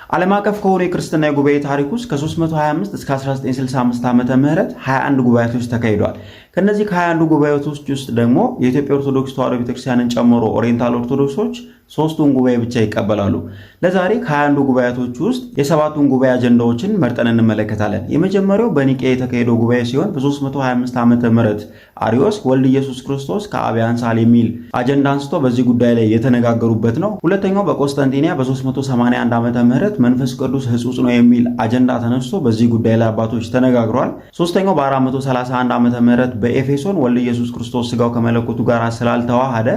ዓለም አቀፍ ከሆነ የክርስትና የጉባኤ ታሪክ ውስጥ ከ325 እስከ 1965 ዓመተ ምህረት 21 ጉባኤቶች ተካሂደዋል። ከነዚህ ከ21 ጉባኤቶች ውስጥ ደግሞ የኢትዮጵያ ኦርቶዶክስ ተዋሕዶ ቤተክርስቲያንን ጨምሮ ኦሪየንታል ኦርቶዶክሶች ሶስቱን ጉባኤ ብቻ ይቀበላሉ። ለዛሬ ከ21 ጉባኤቶች ውስጥ የሰባቱን ጉባኤ አጀንዳዎችን መርጠን እንመለከታለን። የመጀመሪያው በኒቄያ የተካሄደው ጉባኤ ሲሆን በ325 ዓመተ ምህረት አሪዮስ ወልድ ኢየሱስ ክርስቶስ ከአብ ያንሳል የሚል አጀንዳ አንስቶ በዚህ ጉዳይ ላይ የተነጋገሩበት ነው። ሁለተኛው በቆስጠንጢንያ በ381 ዓመተ ምህረት መንፈስ ቅዱስ ሕጹጽ ነው የሚል አጀንዳ ተነስቶ በዚህ ጉዳይ ላይ አባቶች ተነጋግረዋል። ሶስተኛው በ431 ዓመተ ምህረት በኤፌሶን ወልድ ኢየሱስ ክርስቶስ ስጋው ከመለኮቱ ጋር ስላልተዋሃደ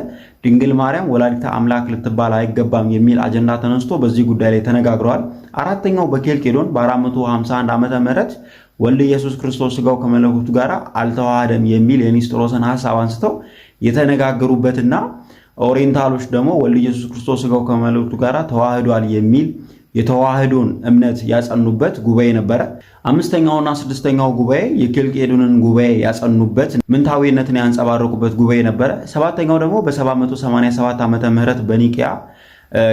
ድንግል ማርያም ወላዲተ አምላክ ልትባል አይገባም የሚል አጀንዳ ተነስቶ በዚህ ጉዳይ ላይ ተነጋግረዋል። አራተኛው በኬልቄዶን በ451 ዓመተ ምህረት ወልድ ኢየሱስ ክርስቶስ ስጋው ከመለኮቱ ጋር አልተዋሃደም የሚል የኒስጥሮስን ሐሳብ አንስተው የተነጋገሩበትና ኦሪየንታሎች ደግሞ ወልድ ኢየሱስ ክርስቶስ ስጋው ከመለኮቱ ጋር ተዋህዷል የሚል የተዋህዶን እምነት ያጸኑበት ጉባኤ ነበረ። አምስተኛውና ስድስተኛው ጉባኤ የኬልቄዶንን ጉባኤ ያጸኑበት ምንታዊነትን ያንጸባረቁበት ጉባኤ ነበረ። ሰባተኛው ደግሞ በ787 ዓመተ ምህረት በኒቄያ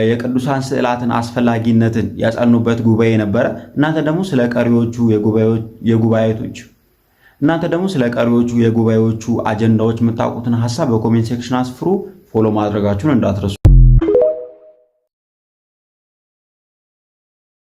የቅዱሳን ስዕላትን አስፈላጊነትን ያጸኑበት ጉባኤ ነበረ። እናንተ ደግሞ ስለ ቀሪዎቹ የጉባኤዎቹ አጀንዳዎች የምታውቁትን ሐሳብ በኮሜንት ሴክሽን አስፍሩ። ፎሎ ማድረጋችሁን እንዳትረሱ።